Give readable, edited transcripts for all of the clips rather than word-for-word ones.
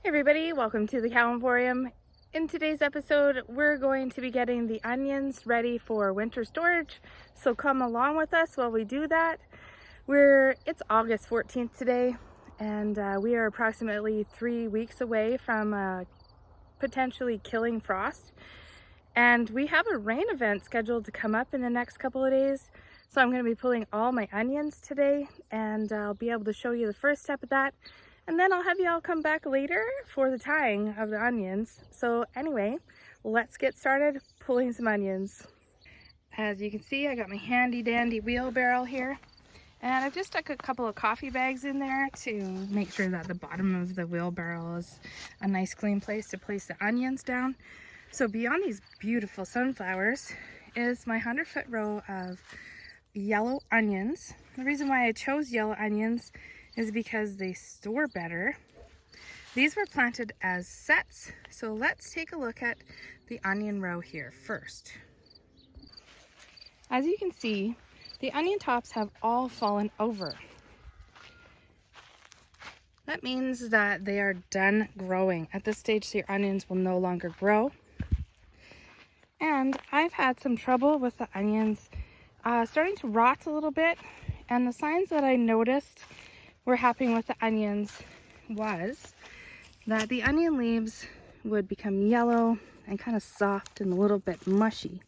Hey everybody, welcome to the Cow Emporium. In today's episode, we're going to be getting the onions ready for winter storage. So come along with us while we do that. It's August 14th today, and we are approximately 3 weeks away from potentially killing frost. And we have a rain event scheduled to come up in the next couple of days. So I'm going to be pulling all my onions today, and I'll be able to show you the first step of that. And then I'll have you all come back later for the tying of the onions. So anyway, let's get started pulling some onions. As you can see, I got my handy dandy wheelbarrow here. And I've just stuck a couple of coffee bags in there to make sure that the bottom of the wheelbarrow is a nice clean place to place the onions down. So beyond these beautiful sunflowers is my 100-foot row of yellow onions. The reason why I chose yellow onions is because they store better. These were planted as sets, so let's take a look at the onion row here first. As you can see, the onion tops have all fallen over. That means that they are done growing. At this stage, your onions will no longer grow. And I've had some trouble with the onions starting to rot a little bit, and the signs that I noticed were happening with the onions was that the onion leaves would become yellow and kind of soft and a little bit mushy.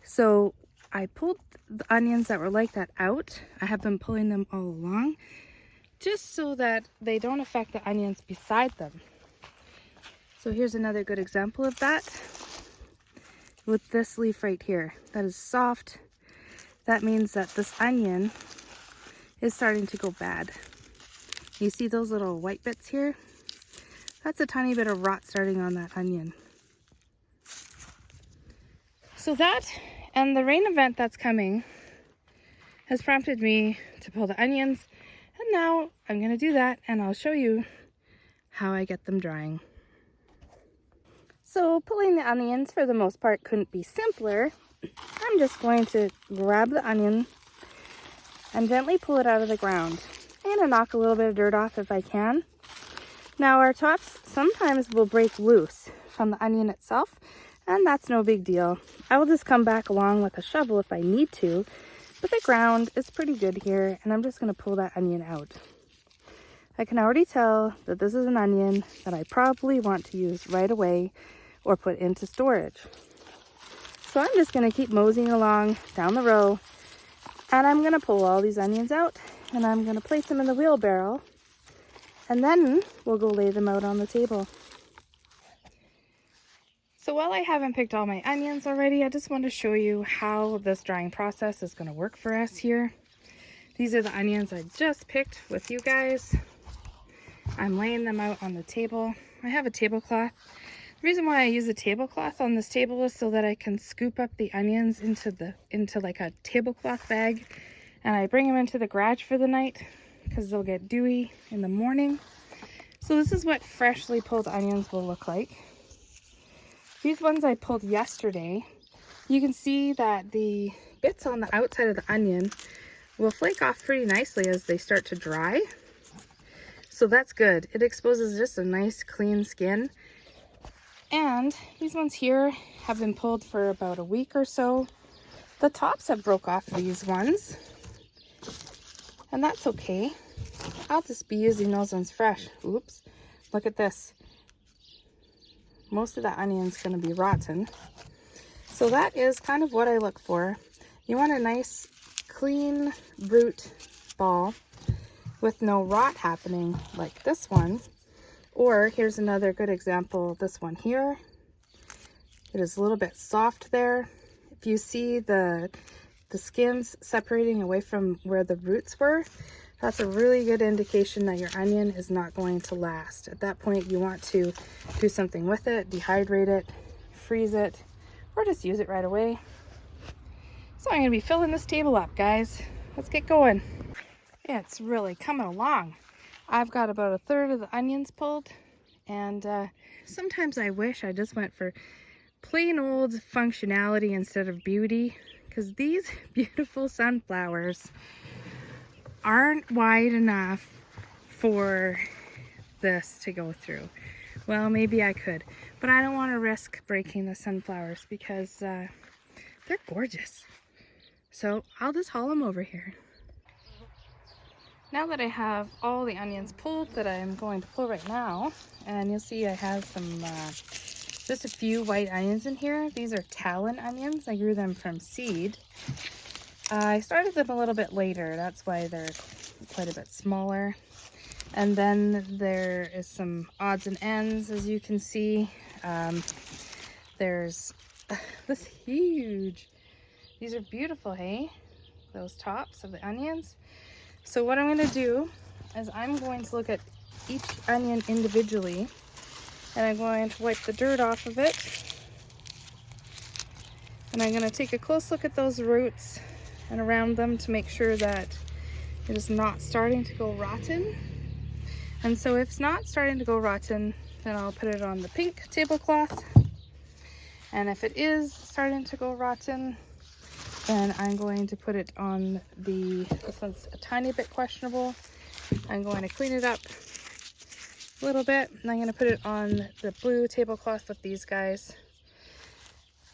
So I pulled the onions that were like that out. I have been pulling them all along just so that they don't affect the onions beside them. So here's another good example of that with this leaf right here. That is soft. That means that this onion is starting to go bad. You see those little white bits here? That's a tiny bit of rot starting on that onion. So that and the rain event that's coming has prompted me to pull the onions, and now I'm going to do that, and I'll show you how I get them drying. So pulling the onions for the most part couldn't be simpler. I'm just going to grab the onion and gently pull it out of the ground. I'm going to knock a little bit of dirt off if I can. Now our tops sometimes will break loose from the onion itself, and that's no big deal. I will just come back along with a shovel if I need to, but the ground is pretty good here, and I'm just going to pull that onion out. I can already tell that this is an onion that I probably want to use right away or put into storage. So I'm just going to keep moseying along down the row, and I'm going to pull all these onions out, and I'm going to place them in the wheelbarrow, and then we'll go lay them out on the table. So while I haven't picked all my onions already, I just want to show you how this drying process is going to work for us here. These are the onions I just picked with you guys. I'm laying them out on the table. I have a tablecloth. The reason why I use a tablecloth on this table is so that I can scoop up the onions into like a tablecloth bag, and I bring them into the garage for the night because they'll get dewy in the morning. So this is what freshly pulled onions will look like. These ones I pulled yesterday. You can see that the bits on the outside of the onion will flake off pretty nicely as they start to dry. So that's good. It exposes just a nice clean skin. And these ones here have been pulled for about a week or so. The tops have broke off these ones, and that's okay. I'll just be using those ones fresh. Oops, look at this. Most of the onion's going to be rotten. So that is kind of what I look for. You want a nice clean root ball with no rot happening like this one. Or here's another good example, this one here. It is a little bit soft there. If you see the skins separating away from where the roots were, that's a really good indication that your onion is not going to last. At that point, you want to do something with it, dehydrate it, freeze it, or just use it right away. So I'm going to be filling this table up, guys. Let's get going. Yeah, it's really coming along. I've got about a third of the onions pulled, and sometimes I wish I just went for plain old functionality instead of beauty, because these beautiful sunflowers aren't wide enough for this to go through. Well, maybe I could, but I don't want to risk breaking the sunflowers because they're gorgeous. So I'll just haul them over here. Now that I have all the onions pulled that I'm going to pull right now, and you'll see I have some, just a few white onions in here. These are talon onions. I grew them from seed. I started them a little bit later. That's why they're quite a bit smaller. And then there is some odds and ends, as you can see. There's this huge, these are beautiful, hey? Those tops of the onions. So what I'm going to do is I'm going to look at each onion individually, and I'm going to wipe the dirt off of it. And I'm going to take a close look at those roots and around them to make sure that it is not starting to go rotten. And so if it's not starting to go rotten, then I'll put it on the pink tablecloth. And if it is starting to go rotten, then I'm going to put it on this one's a tiny bit questionable. I'm going to clean it up a little bit, and I'm going to put it on the blue tablecloth with these guys.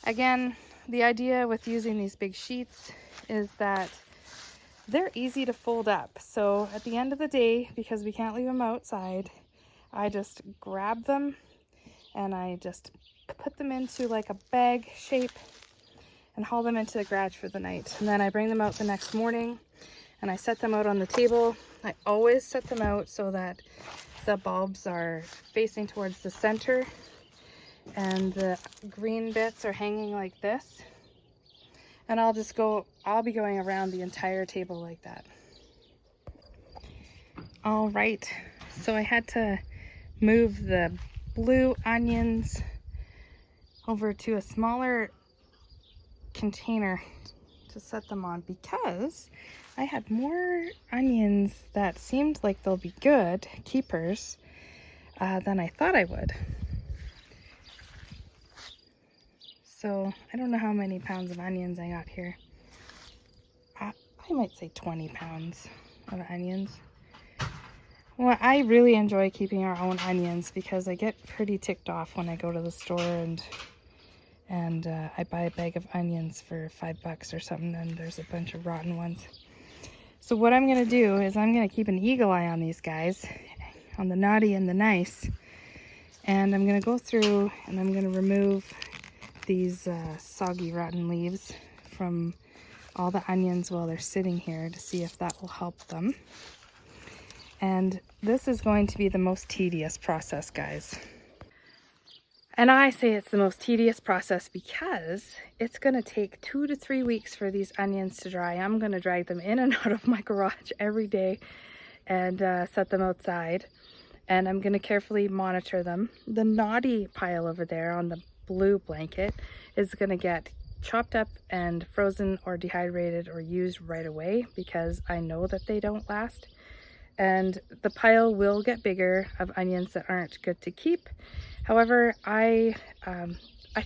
Again, the idea with using these big sheets is that they're easy to fold up. So at the end of the day, because we can't leave them outside, I just grab them and I just put them into like a bag shape and haul them into the garage for the night. And then I bring them out the next morning and I set them out on the table. I always set them out so that the bulbs are facing towards the center and the green bits are hanging like this. And I'll be going around the entire table like that. All right, so I had to move the blue onions over to a smaller container to set them on because I had more onions that seemed like they'll be good keepers than I thought I would. So I don't know how many pounds of onions I got here. I might say 20 pounds of onions. Well, I really enjoy keeping our own onions because I get pretty ticked off when I go to the store and I buy a bag of onions for $5 or something, and there's a bunch of rotten ones. So what I'm going to do is I'm going to keep an eagle eye on these guys, on the naughty and the nice, and I'm going to go through and I'm going to remove these soggy rotten leaves from all the onions while they're sitting here to see if that will help them. And this is going to be the most tedious process, guys. And I say it's the most tedious process because it's going to take 2 to 3 weeks for these onions to dry. I'm going to drag them in and out of my garage every day and set them outside. And I'm going to carefully monitor them. The naughty pile over there on the blue blanket is going to get chopped up and frozen or dehydrated or used right away because I know that they don't last. And the pile will get bigger of onions that aren't good to keep. However, I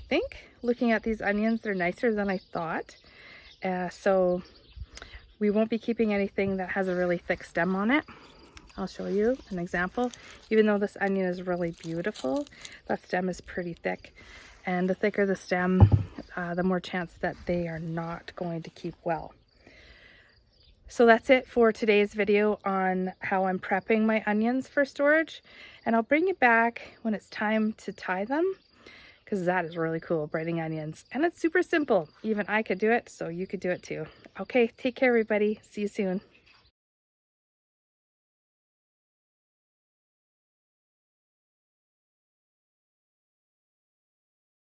think looking at these onions, they're nicer than I thought. So we won't be keeping anything that has a really thick stem on it. I'll show you an example. Even though this onion is really beautiful, that stem is pretty thick. And the thicker the stem, the more chance that they are not going to keep well. So that's it for today's video on how I'm prepping my onions for storage. And I'll bring you back when it's time to tie them, because that is really cool, braiding onions. And it's super simple. Even I could do it, so you could do it too. Okay, take care everybody. See you soon.